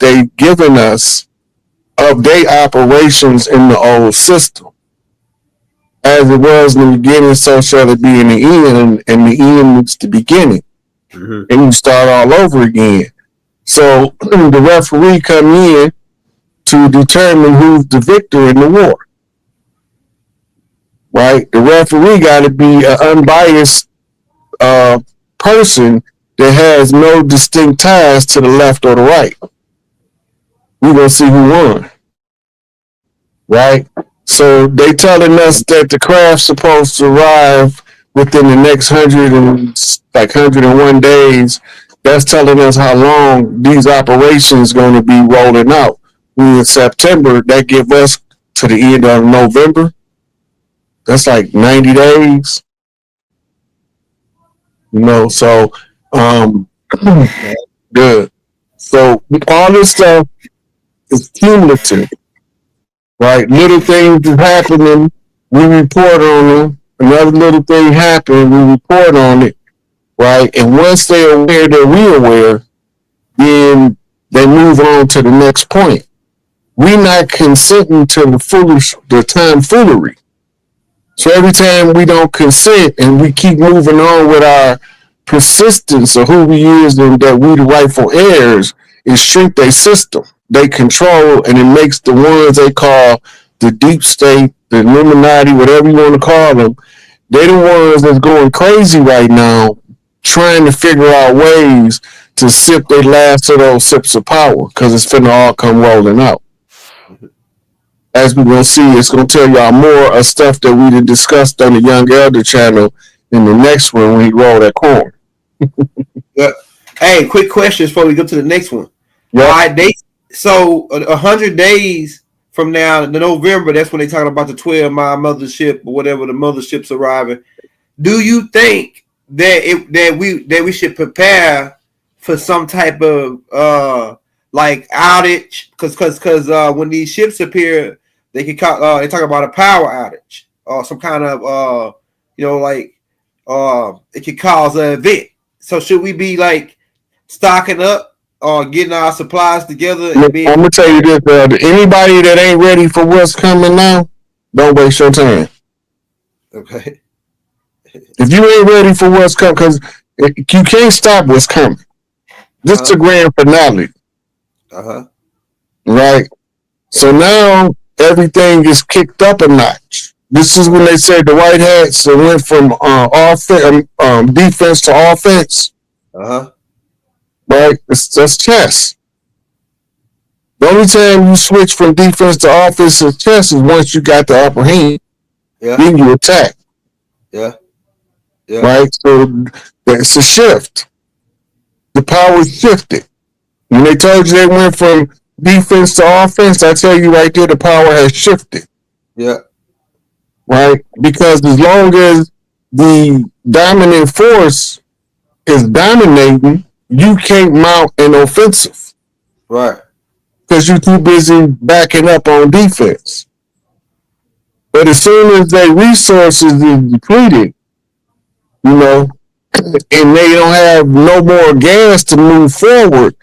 they given us of their operations in the old system. As it was in the beginning, so shall it be in the end, and the end is the beginning. Mm-hmm. And you start all over again. So the referee come in to determine who's the victor in the war. Right? The referee got to be an unbiased person that has no distinct ties to the left or the right. We're going to see who won. Right? So they telling us that the craft's supposed to arrive within the next 101 days. That's telling us how long these operations going to be rolling out. We in September, that give us to the end of November. That's like 90 days. You know, so good. So all this stuff is cumulative. Right, little things is happening, we report on them. Another little thing happened, we report on it. Right, and once they're aware that we're aware, then they move on to the next point. We're not consenting to the tomfoolery. So every time we don't consent and we keep moving on with our persistence of who we is and that we the rightful heirs, it shrink their system. They control, and it makes the ones they call the deep state, the Illuminati, whatever you want to call them, they're the ones that's going crazy right now, trying to figure out ways to sip their last of those sips of power, because it's finna all come rolling out. As we're going to see, it's going to tell y'all more of stuff that we done discussed on the Young Elder channel in the next one when he roll that corn. Yeah. Hey, quick questions before we go to the next one. Yeah. All right, so 100 days from now, in November, that's when they're talking about the 12-mile mothership or whatever the mothership's arriving. Do you think that we should prepare for some type of like outage? Because when these ships appear, they can they talk about a power outage or some kind of it can cause an event. So should we be like stocking up? Or getting our supplies together. I'm gonna tell you this, anybody that ain't ready for what's coming now, don't waste your time. Okay. If you ain't ready for what's coming, because you can't stop what's coming. This is the grand finale. Right. So now everything is kicked up a notch. This is when they say the white hats went from defense to offense. Right? That's chess. The only time you switch from defense to offense is chess is once you got the upper hand. Yeah. Then you attack. Yeah. Yeah. Right? So it's a shift. The power shifted. When they told you they went from defense to offense, I tell you right there, the power has shifted. Yeah. Right? Because as long as the dominant force is dominating, you can't mount an offensive. Right. Because you're too busy backing up on defense. But as soon as their resources is depleted, and they don't have no more gas to move forward,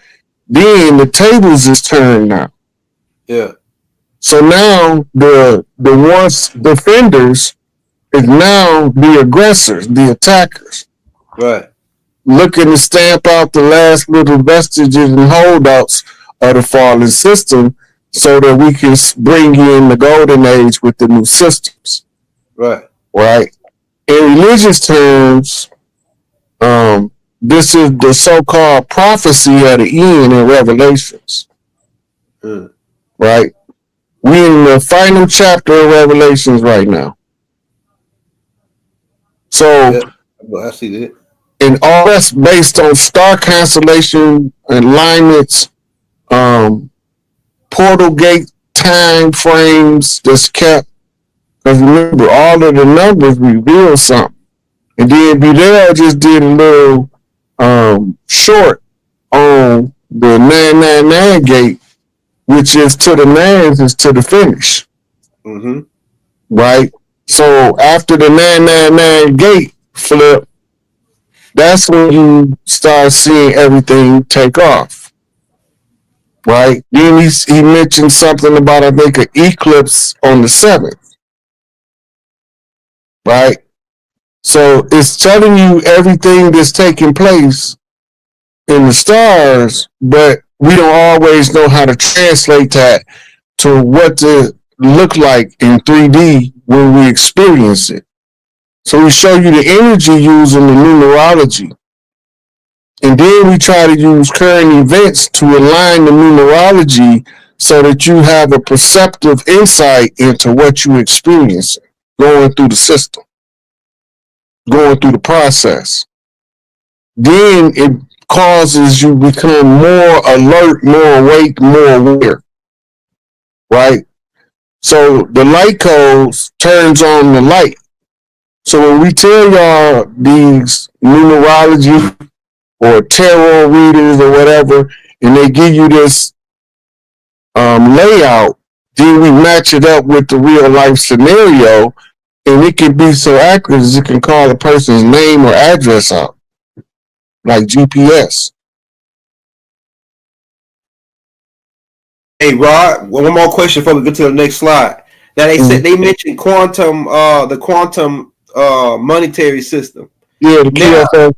then the tables is turned now. Yeah. So now the once defenders is now the aggressors, the attackers. Right. Looking to stamp out the last little vestiges and holdouts of the fallen system so that we can bring in the golden age with the new systems. Right. Right. In religious terms, this is the so-called prophecy at the end in Revelations. Right. We're in the final chapter of Revelations right now. So I see that. And all that's based on star constellation alignments, portal gate time frames that's kept. Because remember, all of the numbers reveal something. And then Budell just did a little short on the 999 gate, which is to the nines is to the finish. Mm-hmm. Right? So after the 999 gate flip, that's when you start seeing everything take off. right? Then he mentioned something about, I think, an eclipse on the 7th, right? So it's telling you everything that's taking place in the stars, but we don't always know how to translate that to what to look like in 3D when we experience it. So we show you the energy using the numerology. And then we try to use current events to align the numerology so that you have a perceptive insight into what you experience going through the system, going through the process. Then it causes you become more alert, more awake, more aware, right? So the light codes turns on the light. So when we tell y'all these numerology or tarot readers or whatever, and they give you this layout, then we match it up with the real life scenario, and it can be so accurate as it can call a person's name or address out, like GPS. Hey Rod, one more question before we get to the next slide. Now they said they mentioned quantum, the quantum monetary system. Yeah, the QFO.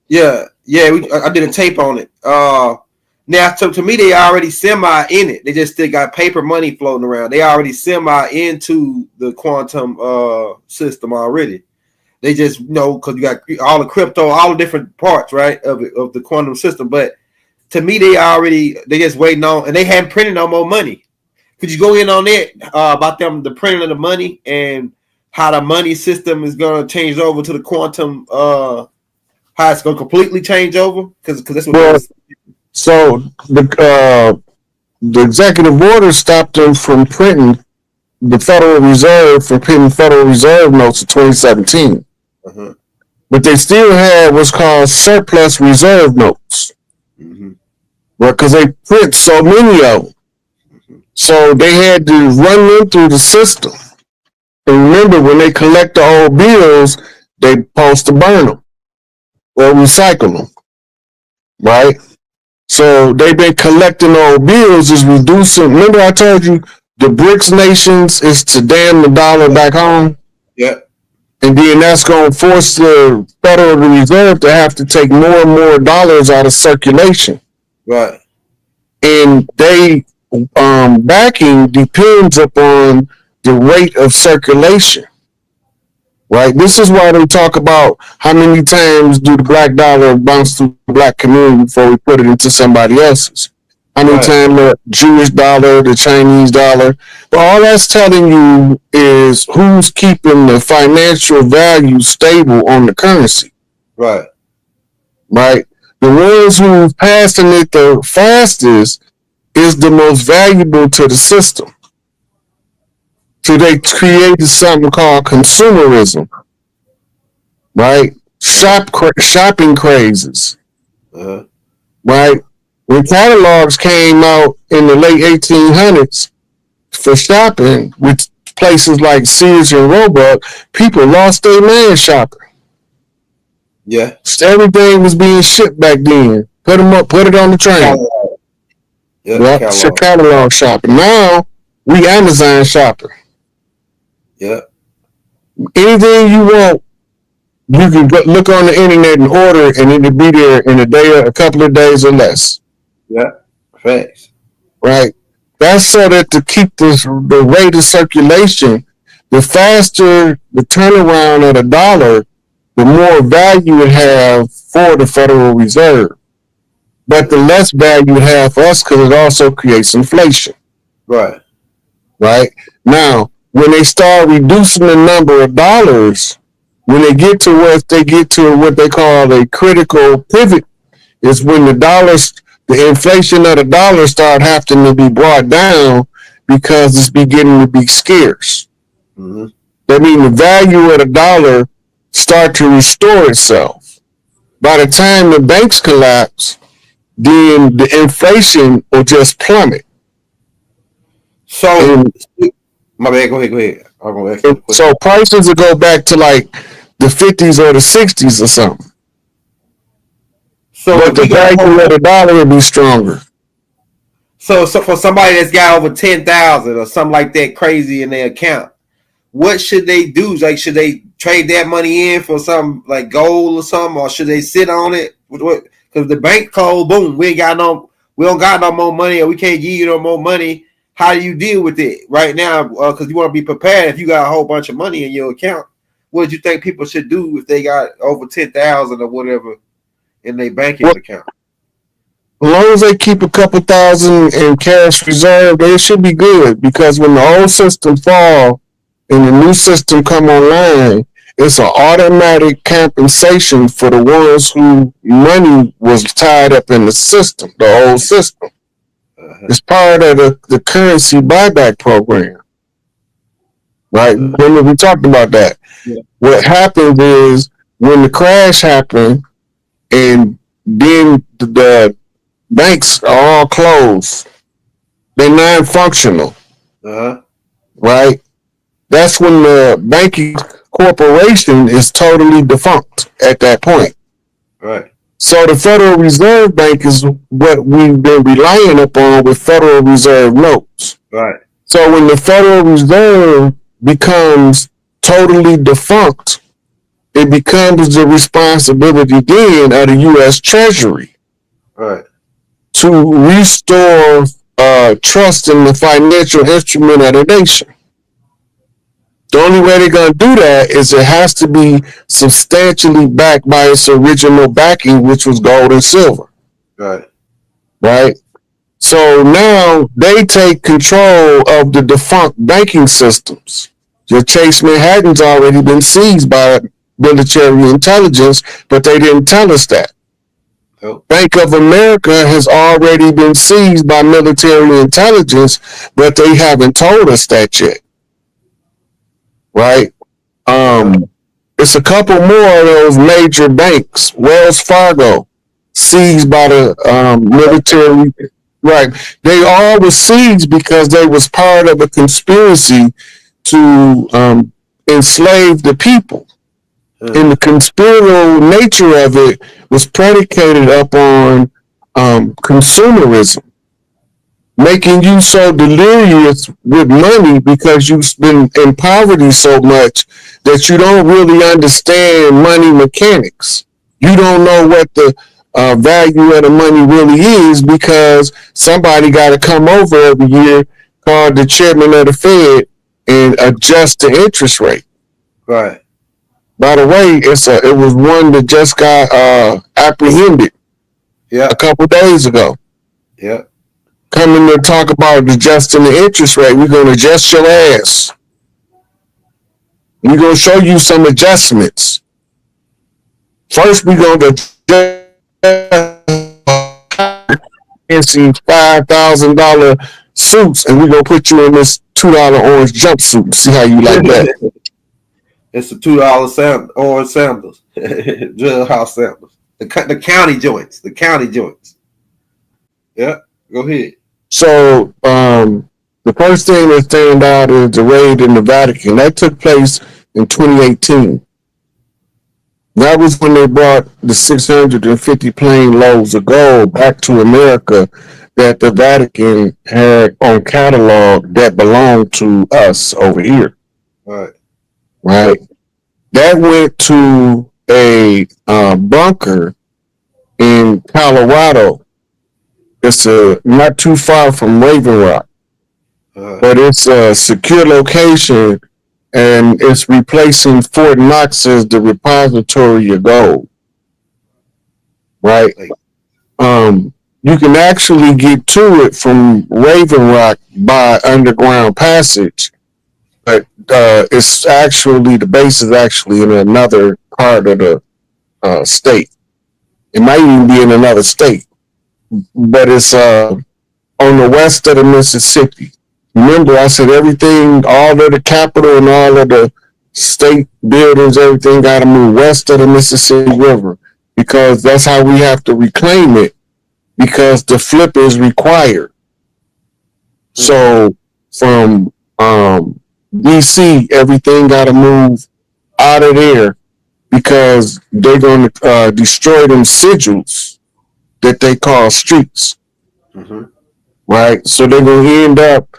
Yeah, I did a tape on it. Now, so to me, they already semi in it. They just still got paper money floating around. They already semi into the quantum system already. They just because you got all the crypto, all the different parts, right, of the quantum system. But to me, they just waiting on, and they haven't printed no more money. Could you go in on that about the printing of the money and how the money system is going to change over to the quantum? How it's going to completely change over? Because that's what. So the executive order stopped them from printing the Federal Reserve from printing Federal Reserve notes in 2017. Uh-huh. But they still had what's called surplus reserve notes. Mm-hmm. Well, because they print so many of them. Mm-hmm. So they had to run them through the system. And remember, when they collect the old bills, they supposed to burn them or recycle them. Right? So they've been collecting old bills, is reducing. Remember I told you the BRICS nations is to damn the dollar back home? Yeah. And then that's going to force the Federal Reserve to have to take more and more dollars out of circulation. Right. And they backing depends upon the rate of circulation. Right? This is why they talk about how many times do the black dollar bounce through the black community before we put it into somebody else's. How many times the Jewish dollar, the Chinese dollar. But all that's telling you is who's keeping the financial value stable on the currency. Right. Right? The ones who's passing it the fastest is the most valuable to the system. So they created something called consumerism, right? Shopping crazes, right? When catalogs came out in the late 1800s for shopping, with places like Sears and Roebuck, people lost their man shopping. Yeah, so everything was being shipped back then. Put them up, put it on the train. Catalog shopping. Now we Amazon shopping. Yeah. Anything you want, you can look on the internet and order it, and it'll be there in a couple of days or less. Yeah, thanks. Right. That's so that to keep the rate of circulation, the faster the turnaround of the dollar, the more value it have for the Federal Reserve. But the less value it have for us because it also creates inflation. Right. Right. Now, when they start reducing the number of dollars, when they get to what they call a critical pivot, is when the inflation of the dollar start having to be brought down because it's beginning to be scarce. Mm-hmm. That means the value of the dollar start to restore itself. By the time the banks collapse, then the inflation will just plummet. So, my bad. Go ahead. So prices will go back to like the 50s or the 60s or something. So but the value of the dollar will be stronger. So for somebody that's got over 10,000 or something like that crazy in their account, what should they do? Like, should they trade that money in for some like gold or something, or should they sit on it? Because the bank closed, boom, we don't got no more money, or we can't give you no more money. How do you deal with it right now? Because you want to be prepared if you got a whole bunch of money in your account. What do you think people should do if they got over 10,000 or whatever in their banking account? As long as they keep a couple thousand in cash reserve, they should be good. Because when the old system fall and the new system come online, it's an automatic compensation for the ones who money was tied up in the system, the old system. It's part of the currency buyback program. Right? Remember we talked about that. Yeah. What happens is when the crash happened and then the banks are all closed, they're non-functional. Right? That's when the banking corporation is totally defunct at that point. Right. So the Federal Reserve Bank is what we've been relying upon with Federal Reserve notes. Right. So when the Federal Reserve becomes totally defunct, it becomes the responsibility then of the U.S. Treasury. Right. To restore trust in the financial instrument of the nation. The only way they're going to do that is it has to be substantially backed by its original backing, which was gold and silver. Right. Right? So now they take control of the defunct banking systems. Your Chase Manhattan's already been seized by military intelligence, but they didn't tell us that. Oh. Bank of America has already been seized by military intelligence, but they haven't told us that yet. Right? It's a couple more of those major banks. Wells Fargo, seized by the military. Right. They all were seized because they was part of a conspiracy to enslave the people. And the conspiratorial nature of it was predicated upon consumerism, making you so delirious with money because you've been in poverty so much that you don't really understand money mechanics. You don't know what the value of the money really is because somebody got to come over every year called the chairman of the Fed and adjust the interest rate. Right. By the way, it was one that just got apprehended a couple days ago. Yeah. Coming to talk about adjusting the interest rate. We're going to adjust your ass. We're going to show you some adjustments. First, we're going to adjust $5,000 suits, and we're going to put you in this $2 orange jumpsuit. See how you like that. It's the $2 orange sandals, jailhouse sandals, the county joints, Yeah, go ahead. So the first thing that stand out is the raid in the Vatican. That took place in 2018. That was when they brought the 650 plain loaves of gold back to America that the Vatican had on catalog that belonged to us over here. Right. Right. That went to a bunker in Colorado. It's not too far from Raven Rock, but it's a secure location, and it's replacing Fort Knox as the repository of gold. Right. You can actually get to it from Raven Rock by underground passage. But it's actually, the base is actually in another part of the state. It might even be in another state, but it's on the west of the Mississippi. Remember, I said everything, all of the capital and all of the state buildings, everything got to move west of the Mississippi River because that's how we have to reclaim it because the flip is required. So from DC, everything got to move out of there because they're going to destroy them sigils that they call streets. right? So they're gonna end up.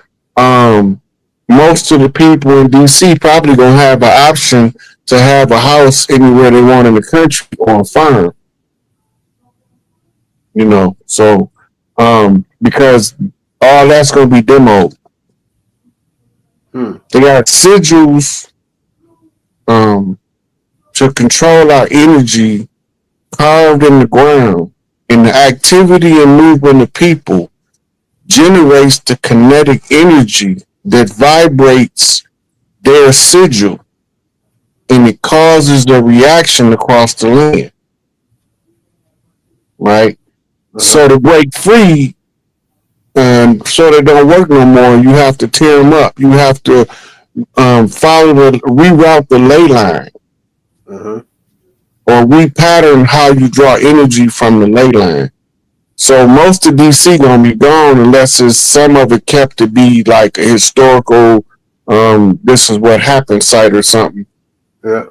Most of the people in DC probably gonna have an option to have a house anywhere they want in the country or a farm. You know, so because all that's gonna be demoed. They got sigils um, to control our energy carved in the ground, and the activity and movement of people generates the kinetic energy that vibrates their sigil, and it causes the reaction across the land, right? So to break free, and so they don't work no more, you have to tear them up. You have to reroute the ley line, or repattern how you draw energy from the ley line. So most of DC gonna be gone unless it's some of it kept to be like a historical, this is what happened site or something. Yeah.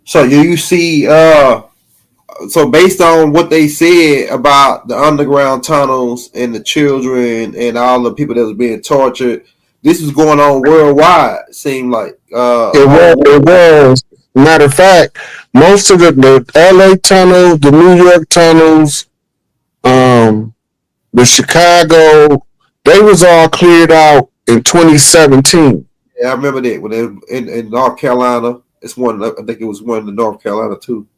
So you see, so based on what they said about the underground tunnels and the children and all the people that was being tortured, this is going on worldwide. It seemed like it was. Matter of fact, most of the LA tunnels, the New York tunnels, the Chicago, they was all cleared out in 2017. Yeah, I remember that when they in North Carolina. It's one. I think it was one in North Carolina too.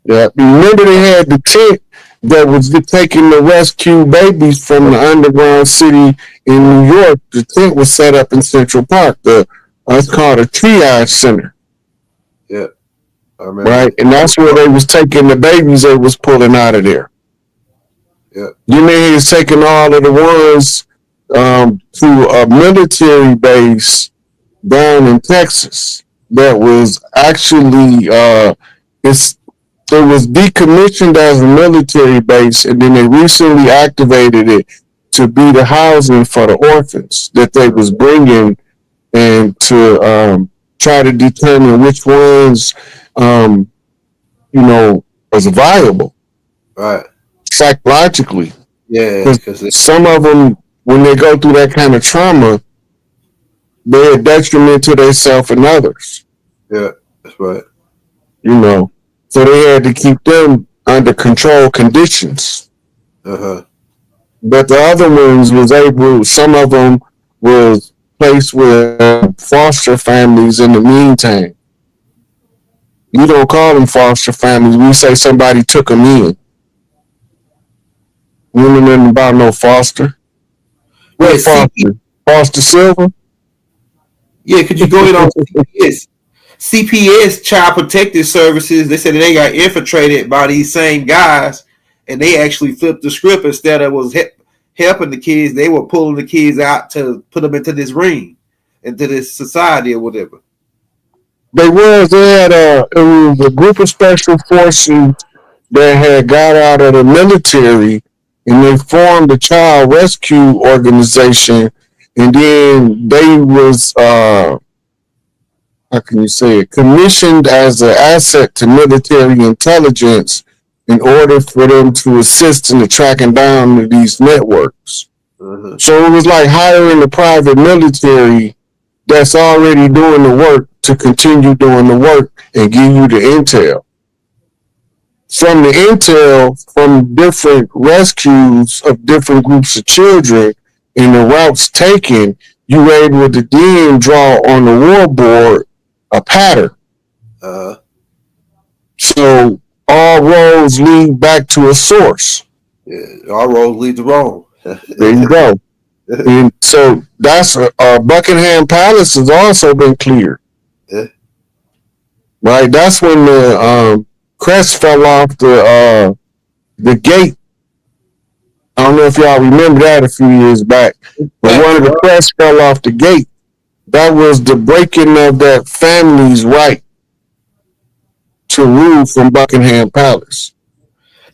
Yeah, remember they had the tent that was taking the rescue babies from the underground city in New York. The tent was set up in Central Park. It's called a triage center. Yeah, I remember. Right, and that's where they was taking the babies they was pulling out of there. Yeah, then they was taking all of the ones to a military base down in Texas that was actually it was decommissioned as a military base, and then they recently activated it to be the housing for the orphans that they was bringing, and to try to determine which ones, was viable, right, psychologically. Yeah, because some of them, when they go through that kind of trauma, they're a detriment to themselves and others. Yeah, that's right. So they had to keep them under control conditions. But the other ones was able. Some of them was placed with foster families in the meantime. We don't call them foster families. We say somebody took them in. We don't know nothing about no foster. What foster? Foster Silver? Yeah, could you go in on CPS? CPS, Child Protective Services, they said that they got infiltrated by these same guys, and they actually flipped the script. Instead of was helping the kids, they were pulling the kids out to put them into this ring, into this society or whatever. They had it was a group of special forces that had got out of the military, and they formed a child rescue organization, and then they was how can you say it, commissioned as an asset to military intelligence in order for them to assist in the tracking down of these networks. So it was like hiring the private military that's already doing the work to continue doing the work and give you the intel. From the intel, from different rescues of different groups of children and the routes taken, you were able to then draw on the war board a pattern. So all roads lead back to a source. Yeah, all roads lead to Rome. There you go. And so that's Buckingham Palace has also been cleared. Yeah. Right, that's when the crest fell off the gate. I don't know if y'all remember that a few years back, but one of the crests fell off the gate. That was the breaking of that family's right to rule from Buckingham Palace.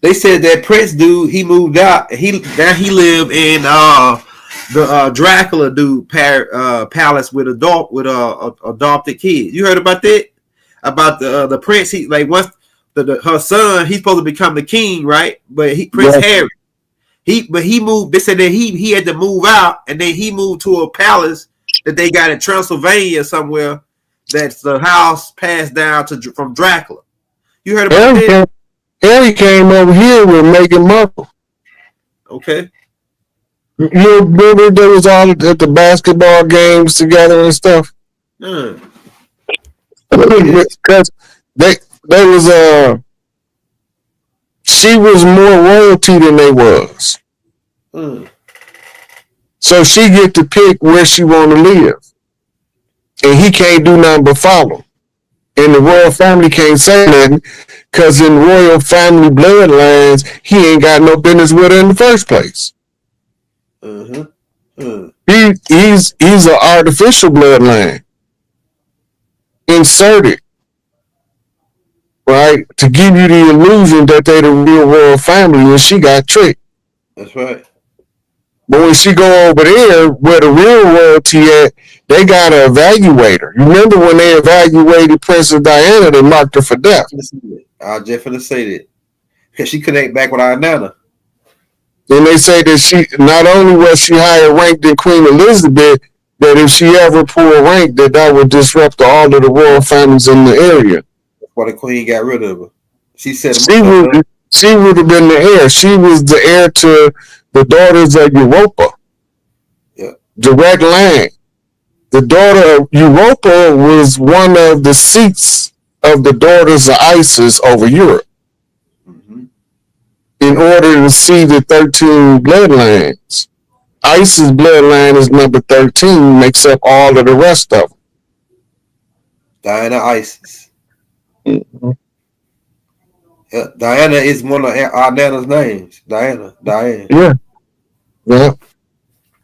They said that Prince dude, he moved out. He live in the Dracula dude palace with adopted kids. You heard about that? About the Prince? He like once her son, he's supposed to become the king, right? But Prince Harry, He moved. They said that he had to move out, and then he moved to a palace that they got in Transylvania somewhere. That's the house passed down from Dracula. You heard about that? Harry came over here with Meghan Markle. Okay. You remember they was all at the basketball games together and stuff? Because they was she was more royalty than they was. So she get to pick where she want to live. And he can't do nothing but follow. And the royal family can't say nothing because in royal family bloodlines, he ain't got no business with her in the first place. He's an artificial bloodline. Inserted. Right? To give you the illusion that they the real royal family and she got tricked. That's right. But when she go over there where the real royalty at, they got to evaluate her. You remember when they evaluated Princess Diana, they marked her for death. I was just going to say that. Because she connect back with our Nana. And they say that she, not only was she higher ranked than Queen Elizabeth, that if she ever pulled rank, that would disrupt all of the royal families in the area. That's why the Queen got rid of her. She said she would have been the heir. She was the heir to the daughters of Europa. Yeah. Direct line. The daughter of Europa was one of the seats of the daughters of Isis over Europe. In order to see the 13 bloodlines. Isis bloodline is number 13, makes up all of the rest of them. Diana Isis. Yeah, Diana is one of our Nana's names. Diana. Yeah.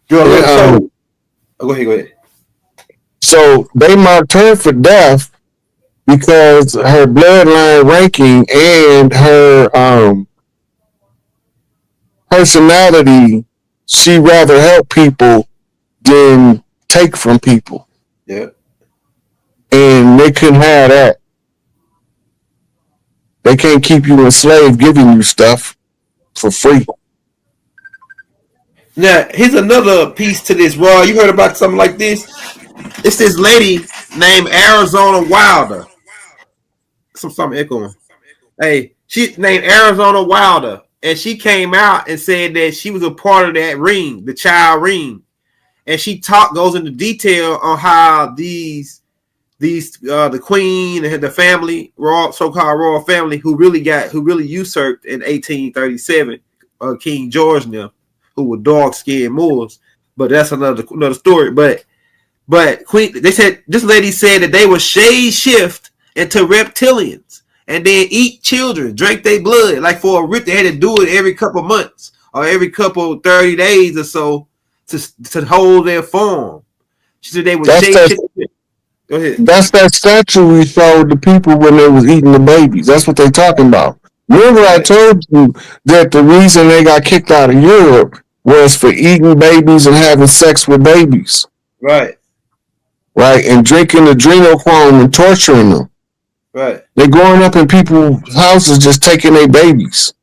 Go ahead. So they marked her for death because her bloodline ranking and her personality, she rather help people than take from people. Yeah. And they couldn't have that. They can't keep you enslaved giving you stuff for free. Now, here's another piece to this, Raw. You heard about something like this? It's this lady named Arizona Wilder. Something echoing. Hey, she named Arizona Wilder. And she came out and said that she was a part of that ring, the child ring. And she goes into detail on how the queen and the family, so-called royal family, who really usurped in 1837, King George and them, who were dark-skinned Moors. But that's another story. But this lady said that they were shade shift into reptilians and then eat children, drink their blood. Like for a rip, they had to do it every couple months or every couple 30 days or so to hold their form. She said they were shade shift. Go ahead. That's that statue we showed the people when they was eating the babies. That's what they talking about. Remember I told you that the reason they got kicked out of Europe was for eating babies and having sex with babies. Right. And drinking adrenochrome and torturing them. Right. They growing up in people's houses just taking their babies,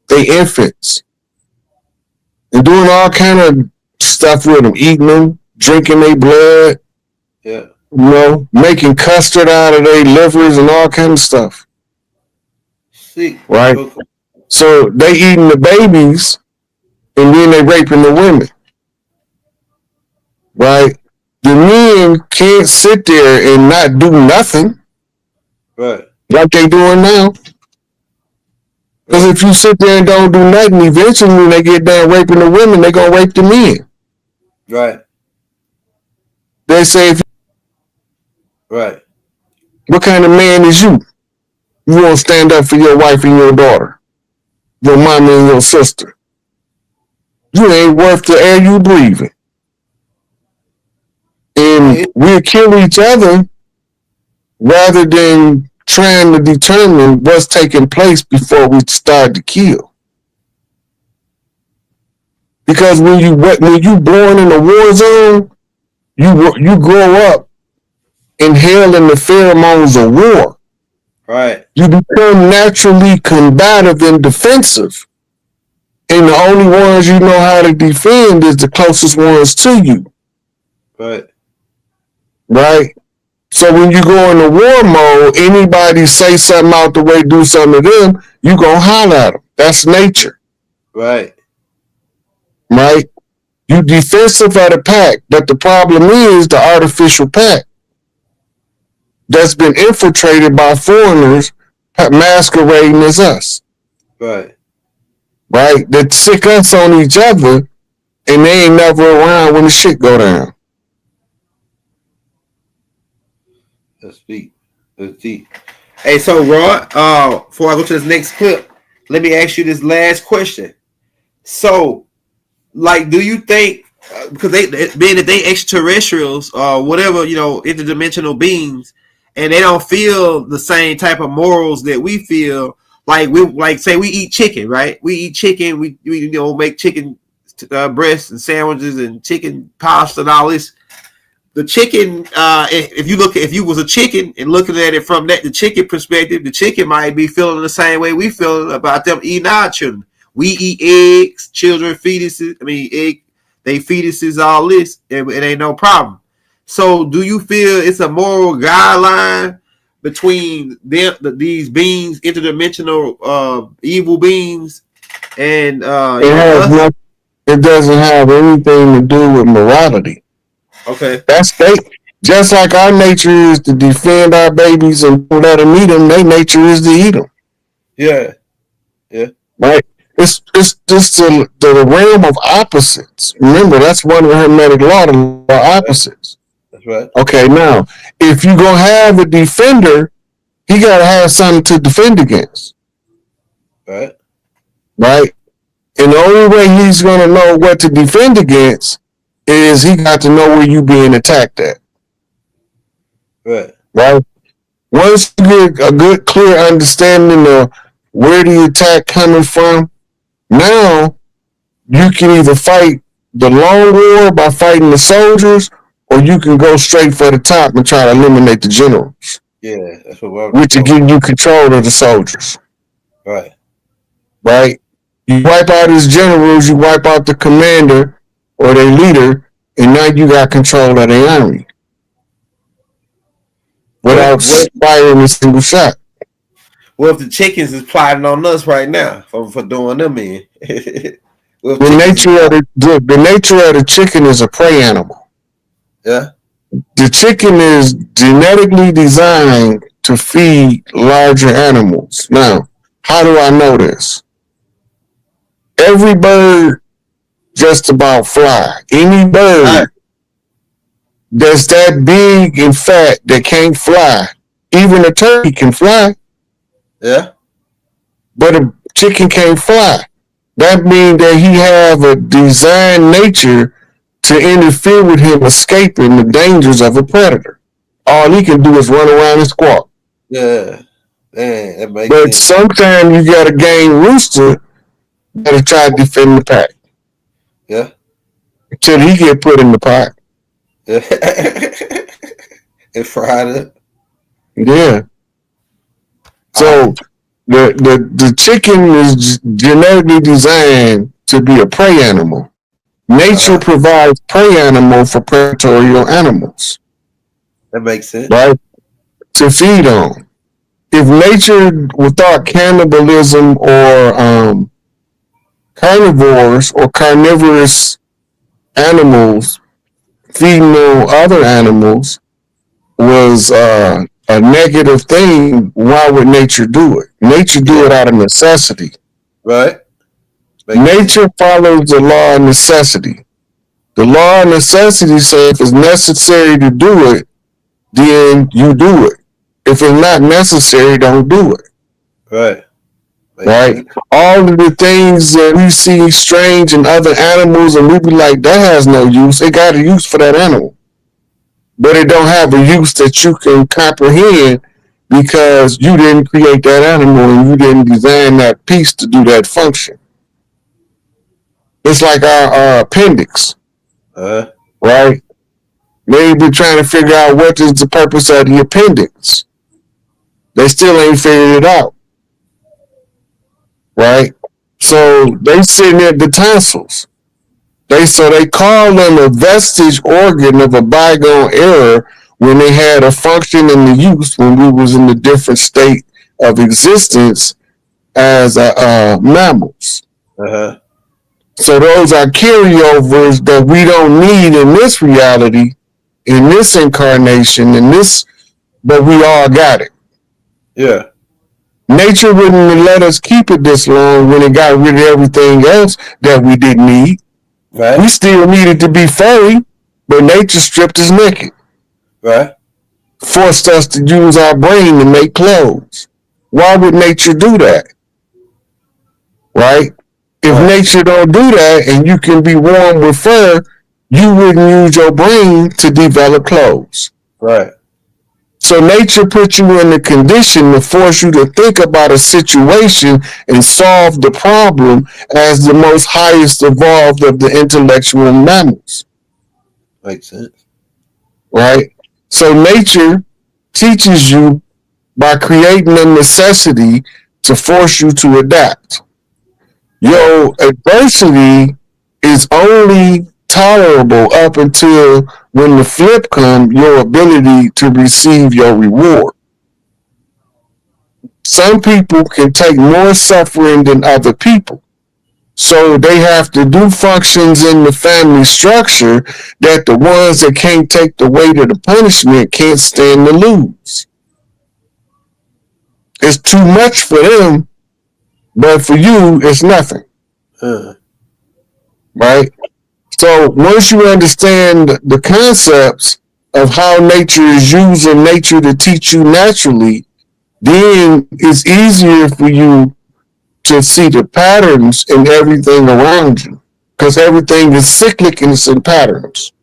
they infants, and doing all kind of stuff with them, eating them, drinking their blood. Yeah. Making custard out of their livers and all kind of stuff. See. Right? So they eating the babies and then they raping the women. Right? The men can't sit there and not do nothing. Right. Like they doing now. Because if you sit there and don't do nothing, eventually when they get done raping the women, they gonna rape the men. Right. They say, right. What kind of man is you? You won't stand up for your wife and your daughter, your mama and your sister. You ain't worth the air you breathing. And we'll kill each other rather than trying to determine what's taking place before we start to kill. Because when you born in a war zone, you grow up inhaling the pheromones of war. Right. You become naturally combative and defensive. And the only ones you know how to defend is the closest ones to you. Right. Right? So when you go into war mode, anybody say something out the way, do something to them, you gonna holler at them. That's nature. Right. Right? You defensive of the pack, but the problem is the artificial pack that's been infiltrated by foreigners masquerading as us. Right. Right? That sick us on each other and they ain't never around when the shit go down. That's deep. That's deep. Hey, so Rod, before I go to this next clip, let me ask you this last question. So, like, do you think because they being that they extraterrestrials or whatever, you know, interdimensional beings, and they don't feel the same type of morals that we feel? Like say we eat chicken, right? We eat chicken. We you know make chicken breasts and sandwiches and chicken pasta and all this. The chicken, if you was a chicken and looking at it from the chicken perspective, the chicken might be feeling the same way we feel about them eating our children. We eat eggs, children, fetuses. I mean, they fetuses, all this. It ain't no problem. So, do you feel it's a moral guideline between them, these beings, interdimensional evil beings, and it doesn't have anything to do with morality. Okay. That's just like our nature is to defend our babies and let them eat them. Their nature is to eat them. Yeah. Yeah. Right. It's just the realm of opposites. Remember, that's one of the Hermetic law, the law of opposites. That's right. Okay, now if you gonna have a defender, he gotta have something to defend against. Right. Right. And the only way he's gonna know what to defend against is he got to know where you being attacked at. Right. Right. Once you get a good, clear understanding of where the attack coming from, now you can either fight the long war by fighting the soldiers, or you can go straight for the top and try to eliminate the generals. Yeah, that's what which will give you control of the soldiers. Right. Right? You wipe out his generals, you wipe out the commander or their leader, and now you got control of their army. Without firing a single shot. Well, if the chickens is plotting on us right now for doing them in. The nature of the chicken is a prey animal. Yeah. The chicken is genetically designed to feed larger animals. Now, how do I know this? Every bird just about fly. Any bird that's that big and fat that can't fly. Even a turkey can fly. Yeah. But a chicken can't fly. That means that he have a designed nature to interfere with him escaping the dangers of a predator. All he can do is run around and squawk. Yeah. Man, that makes but sense. sometimes you got a game rooster that'll try to defend the pack. Yeah. Until he get put in the pot. Yeah. And fried it. Yeah. So the chicken is genetically designed to be a prey animal. Nature provides prey animal for predatory animals. That makes sense. Right? To feed on. If nature without cannibalism or carnivores or carnivorous animals feeding on other animals was a negative thing, why would nature do it? Nature do it out of necessity. Right. Nature follows the law of necessity. The law of necessity says if it's necessary to do it, then you do it. If it's not necessary, don't do it. Right. Right? All of the things that we see strange in other animals, and we be like, that has no use. It got a use for that animal. But it don't have a use that you can comprehend because you didn't create that animal and you didn't design that piece to do that function. It's like our appendix. Right? They've been trying to figure out what is the purpose of the appendix. They still ain't figured it out. Right? So they sitting at the tonsils. They call them a vestige organ of a bygone era when they had a function in the use when we was in a different state of existence as mammals. Uh-huh. So those are carryovers that we don't need in this reality, in this incarnation, but we all got it. Yeah. Nature wouldn't let us keep it this long when it got rid of everything else that we didn't need. Right. We still needed to be furry, but nature stripped us naked. Right. Forced us to use our brain to make clothes. Why would nature do that? Right? If nature don't do that and you can be warm with fur, you wouldn't use your brain to develop clothes. Right. So nature put you in a condition to force you to think about a situation and solve the problem as the most highest evolved of the intellectual mammals. Makes sense. Right? So nature teaches you by creating a necessity to force you to adapt. Your adversity is only tolerable up until when the flip comes, your ability to receive your reward. Some people can take more suffering than other people. So they have to do functions in the family structure that the ones that can't take the weight of the punishment can't stand to lose. It's too much for them, but for you, it's nothing. Right? So once you understand the concepts of how nature is using nature to teach you naturally, then it's easier for you to see the patterns in everything around you. Because everything is cyclic and it's in patterns.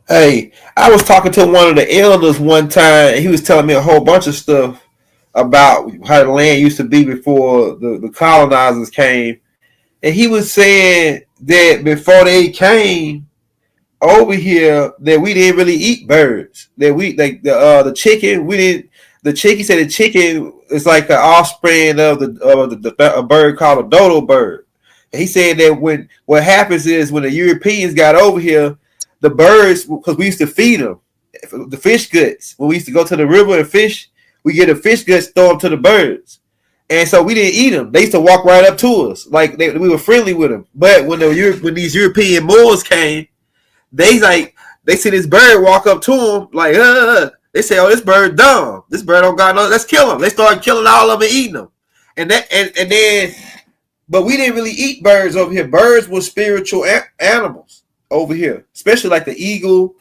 Hey, I was talking to one of the elders one time, and he was telling me a whole bunch of stuff about how the land used to be before the colonizers came. And he was saying that before they came over here, that we didn't really eat birds. That we like the chicken. We didn't. The chicken, he said the chicken is like an offspring of a bird called a dodo bird. And he said that what happens is when the Europeans got over here, the birds, because we used to feed them the fish guts. When we used to go to the river and fish, we get the fish guts, throw them to the birds. And so we didn't eat them. They used to walk right up to us, like we were friendly with them. But when these European Moors came, they see this bird walk up to them like, they say, "Oh, this bird dumb. This bird don't got no. Let's kill him." They started killing all of them and eating them, and then, but we didn't really eat birds over here. Birds were spiritual animals over here, especially like the eagle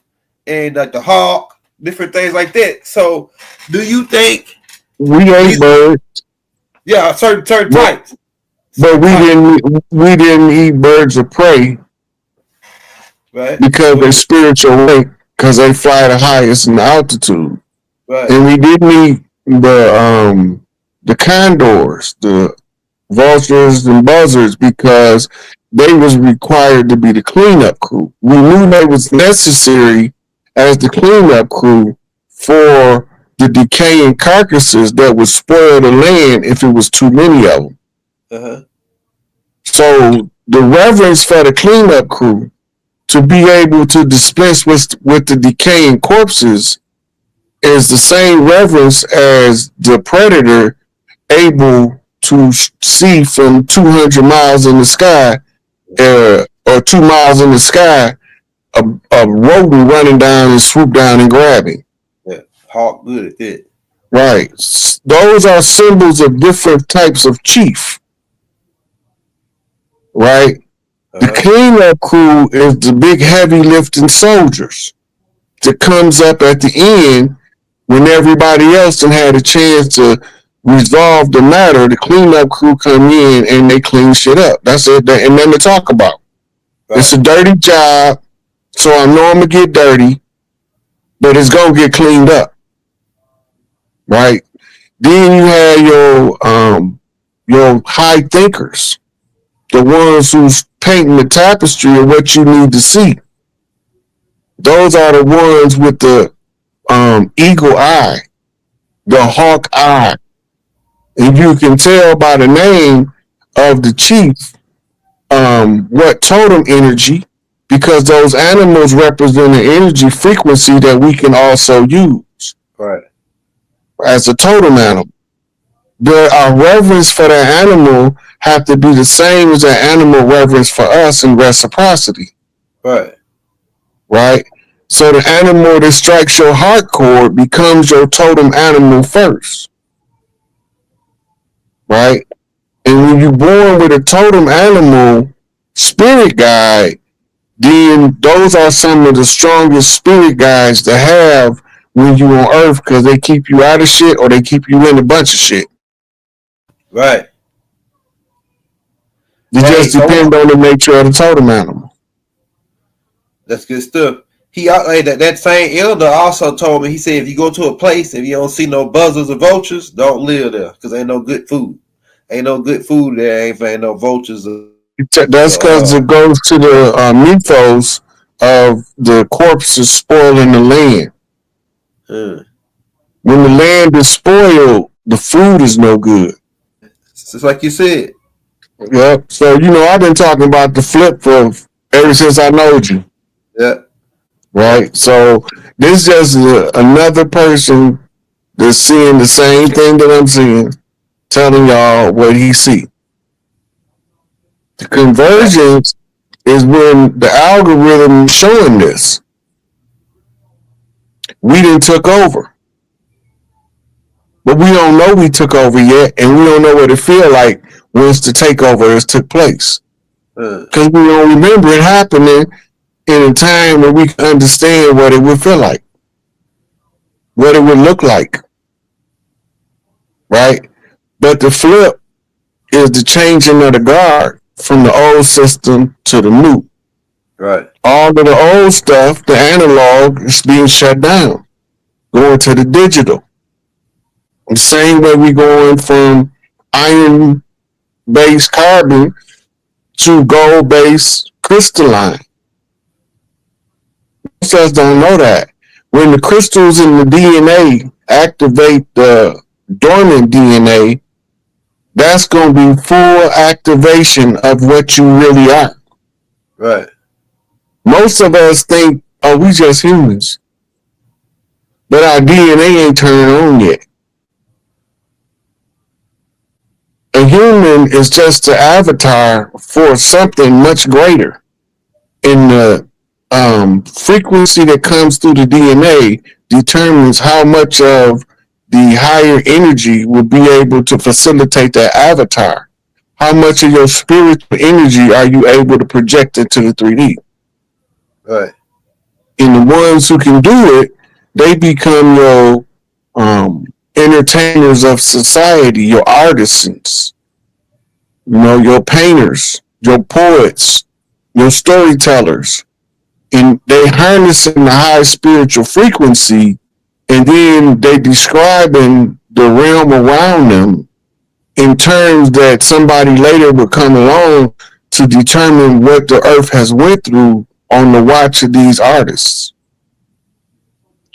and like the hawk, different things like that. So, do you think we ate birds? Yeah, certain types. But we didn't eat birds of prey, right? Because they're spiritual weight, because they fly the highest in altitude. Right. And we didn't eat the condors, the vultures and buzzards, because they was required to be the cleanup crew. We knew they was necessary as the cleanup crew for the decaying carcasses that would spoil the land if it was too many of them. Uh-huh. So the reverence for the cleanup crew to be able to dispense with the decaying corpses is the same reverence as the predator able to see from 200 miles in the sky or 2 miles in the sky a rodent running down and swoop down and grabbing. Yeah, hawk good at it. Right. Those are symbols of different types of chief. Right? The cleanup crew is the big heavy lifting soldiers that comes up at the end when everybody else done had a chance to resolve the matter. The cleanup crew come in and they clean shit up. That's it. And then to talk about. Right. It's a dirty job, so I know I'm gonna get dirty, but it's gonna get cleaned up. Right? Then you have your high thinkers, the ones who's painting the tapestry of what you need to see. Those are the ones with the eagle eye, the hawk eye, And you can tell by the name of the chief what totem energy, because those animals represent an energy frequency that we can also use Right. as a totem animal. Our reverence for that animal have to be the same as that animal reverence for us in reciprocity. Right. Right? So the animal that strikes your heart chord becomes your totem animal first. Right? And when you're born with a totem animal spirit guide, then those are some of the strongest spirit guides to have when you're on earth, because they keep you out of shit or they keep you in a bunch of shit. Right. It Hey, just depends on the nature of the totem animal. That's good stuff. That same elder also told me, he said, if you go to a place, if you don't see no buzzards or vultures, don't live there, because ain't no good food. Ain't no good food there. Ain't no vultures. That's because it goes to the mythos of the corpses spoiling the land. When the land is spoiled, the food is no good. It's like you said. Yep. So, I've been talking about the flip for ever since I knowed you. Yeah. Right? So, this is just another person that's seeing the same thing that I'm seeing, telling y'all what he see. The convergence is when the algorithm is showing this. We didn't took over. But we don't know we took over yet, and we don't know what it feel like once the takeover has took place. Because we don't remember it happening in a time where we can understand what it would feel like, what it would look like, right? But the flip is the changing of the guard from the old system to the new. Right. All of the old stuff, the analog, is being shut down, going to the digital. The same way we going from iron-based carbon to gold-based crystalline. Most of us don't know that. When the crystals in the DNA activate the dormant DNA, that's going to be full activation of what you really are. Right. Most of us think, oh, we just humans. But our DNA ain't turned on yet. A human is just an avatar for something much greater. And the frequency that comes through the DNA determines how much of the higher energy will be able to facilitate that avatar. How much of your spiritual energy are you able to project into the 3D? Right. And the ones who can do it, they become your entertainers of society, your artisans, your painters, your poets, your storytellers. And they harnessing the high spiritual frequency, and then they describing the realm around them in terms that somebody later would come along to determine what the earth has went through on the watch of these artists.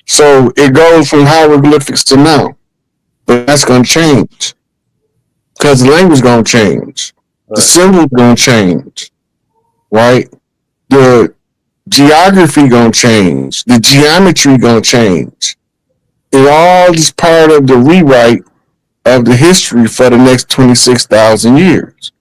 So it goes from hieroglyphics to now. But that's going to change. Because the language is going to change. Right. The symbols going to change. Right? The geography going to change. The geometry going to change. It all is part of the rewrite of the history for the next 26,000 years.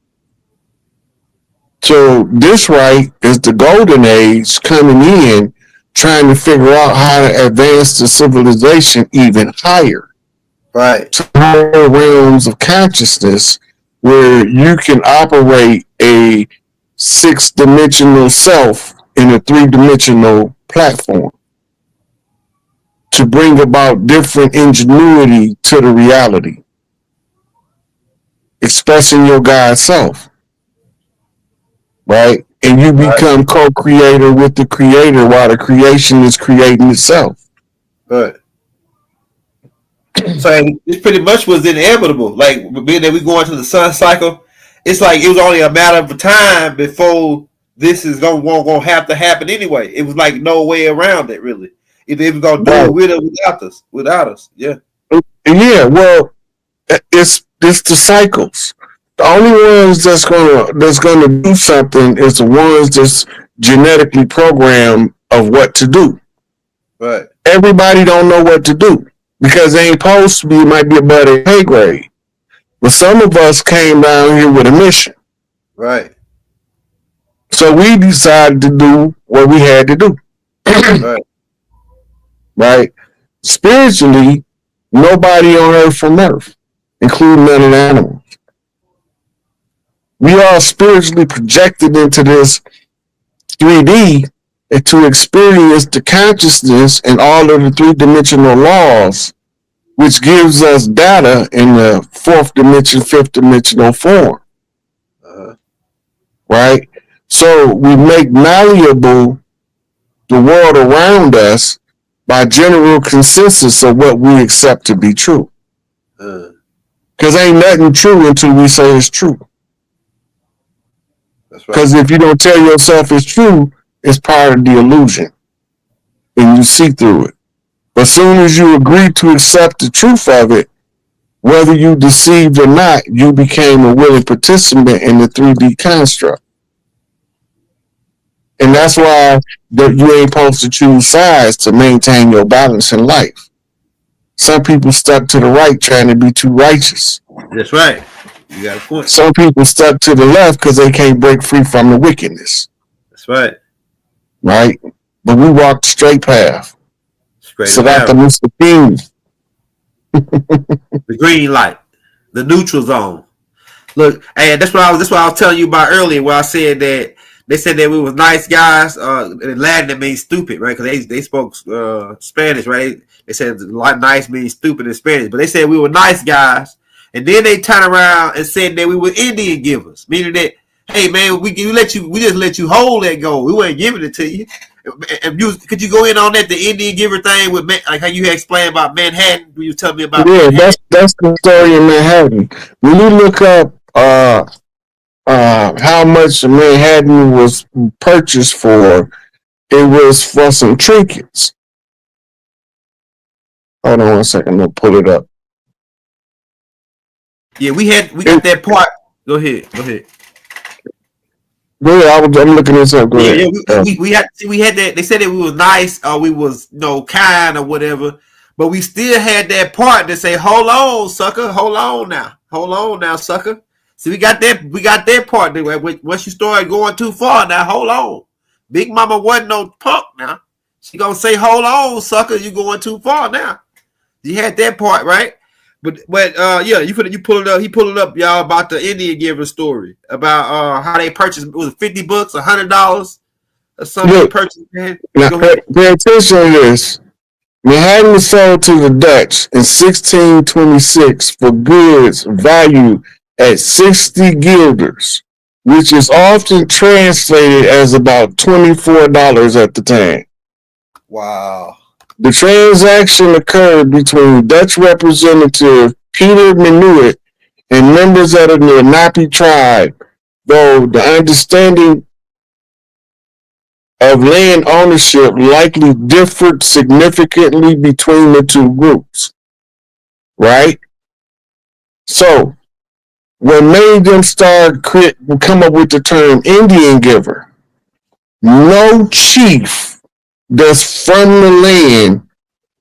So this right is the golden age coming in, trying to figure out how to advance the civilization even higher. Right. To higher realms of consciousness where you can operate a 6-dimensional self in a 3-dimensional platform to bring about different ingenuity to the reality. Expressing your God self. Right? And you become co-creator with the creator while the creation is creating itself. Right. So it pretty much was inevitable. Like, being that we go into the sun cycle, it's like it was only a matter of time before this is gonna have to happen anyway. It was like no way around it, really. It was gonna do it with or without us. Yeah. Yeah, well, It's the cycles. The only ones that's gonna do something is the ones that's genetically programmed of what to do. Right. Everybody don't know what to do because they ain't supposed to be. It might be above their pay grade. But some of us came down here with a mission. Right. So we decided to do what we had to do. Right. Right? Spiritually, nobody on earth from earth, including none of the animals. We are spiritually projected into this 3D and to experience the consciousness and all of the three-dimensional laws, which gives us data in the fourth dimension, fifth dimensional form. Right? So we make malleable the world around us by general consensus of what we accept to be true. Because ain't nothing true until we say it's true. That's right. Because if you don't tell yourself it's true, it's part of the illusion. And you see through it. But as soon as you agree to accept the truth of it, whether you deceived or not, you became a willing participant in the 3D construct. And that's why you ain't supposed to choose sides to maintain your balance in life. Some people stuck to the right trying to be too righteous. That's right. You got a point. Some people stuck to the left because they can't break free from the wickedness. That's right. Right? But we walk the straight path. Straight so that's the Mr. King. The green light. The neutral zone. Look, hey, that's what I was telling you about earlier, where I said that they said that we was nice guys. In Latin, that means stupid, right? Because they spoke Spanish, right? They said nice means stupid in Spanish, but they said we were nice guys, and then they turned around and said that we were Indian givers, meaning that, hey man, we just let you hold that gold. We weren't giving it to you. Could you go in on that, the Indian giver thing with like how you had explained about Manhattan? You tell me about Manhattan? That's the story in Manhattan. When you look up how much Manhattan was purchased for, it was for some trinkets. Hold on 1 second, I'm gonna pull it up. Yeah, we got that part. Go ahead. Go ahead. I'm looking this up. Go ahead. We had that. They said that we was nice or we was kind or whatever, but we still had that part that say, "Hold on, sucker. Hold on now, sucker." See, we got that part. Once you start going too far, now hold on. Big Mama wasn't no punk. Now she gonna say, "Hold on, sucker. You going too far now." You had that part, right? But yeah, you pull it up. He pulled it up, y'all, about the Indian giver story about how they purchased. Was it $50, $100, or something? Look, purchased. Now, pay attention to this. Manhattan was sold to the Dutch in 1626 for goods valued at 60 guilders, which is often translated as about $24 at the time. Wow. The transaction occurred between Dutch representative Peter Minuit and members of the Lenape tribe, though the understanding of land ownership likely differed significantly between the two groups. Right? So, what made them come up with the term Indian giver? No chief that's from the land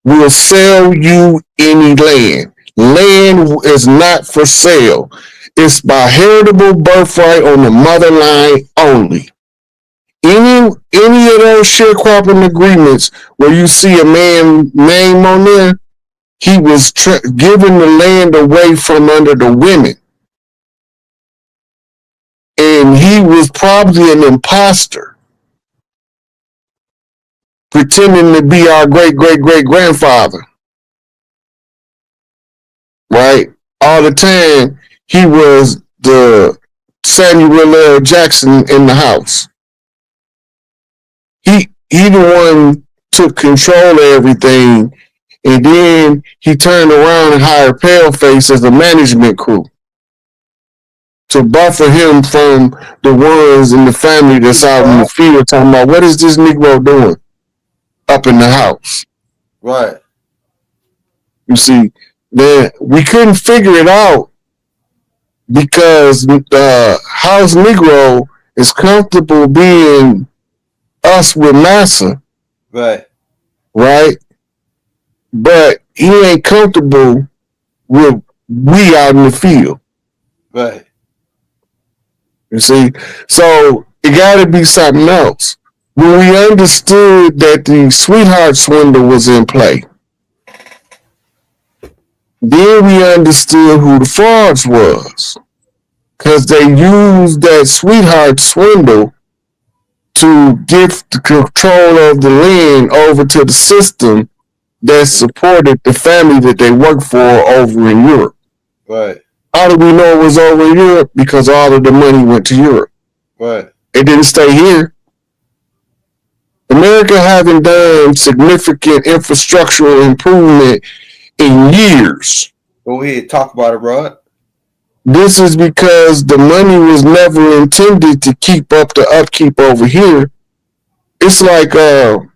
will sell you any land. Land is not for sale. It's by heritable birthright on the mother line only. Any of those sharecropping agreements where you see a man's name on there, he was giving the land away from under the women. And he was probably an imposter, pretending to be our great-great-great-grandfather. Right? All the time, he was the Samuel L. Jackson in the house. He the one took control of everything, and then he turned around and hired Paleface as a management crew to buffer him from the ones in the family that's out in the field talking about, what is this Negro doing up in the house? Right. You see, Then we couldn't figure it out because the house Negro is comfortable being us with massa, Right. right? But he ain't comfortable with we out in the field. Right. You see? So it got to be something else. When we understood that the sweetheart swindle was in play, then we understood who the frauds was. Because they used that sweetheart swindle to give the control of the land over to the system that supported the family that they worked for over in Europe. Right. How do we know it was over in Europe? Because all of the money went to Europe. Right. It didn't stay here. America haven't done significant infrastructural improvement in years. Go ahead, talk about it, Rod. This is because the money was never intended to keep up the upkeep over here. It's like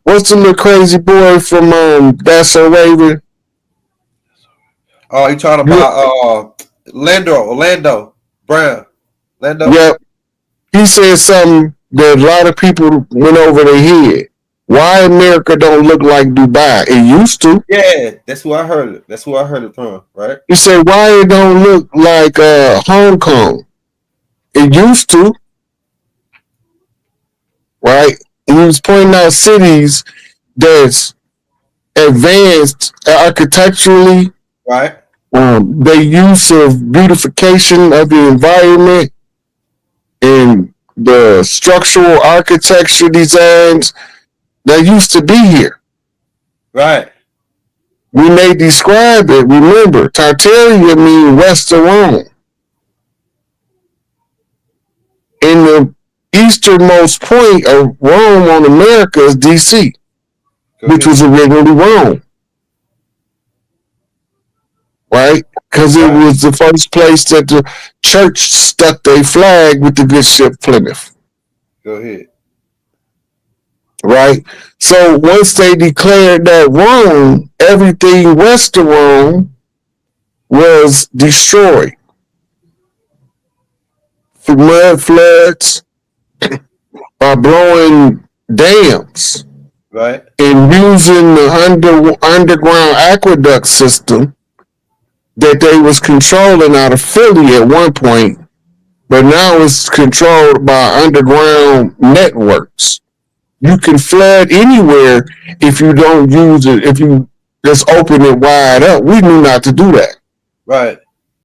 what's the little crazy boy from That's So Raven? Oh, you talking about Orlando Brown. Yep. He said something that a lot of people went over their head. Why America don't look like Dubai? It used to. Yeah, that's who I heard it. That's who I heard it from, right? He said, why it don't look like Hong Kong? It used to. Right? He was pointing out cities that's advanced architecturally. Right. The use of beautification of the environment and the structural architecture designs that used to be here. Right. When they describe it, remember, Tartaria means west of Rome. And the easternmost point of Rome on America is D.C., which was originally Rome. Right? Because it was the first place that the church stuck their flag with the good ship Plymouth. Go ahead. Right? So once they declared that Rome, everything west of Rome was destroyed. Through mud floods, by blowing dams, right, and using the underground aqueduct system that they was controlling out of Philly at one point, but now it's controlled by underground networks. You can flood anywhere if you don't use it, if you just open it wide up. We knew not to do that. Right.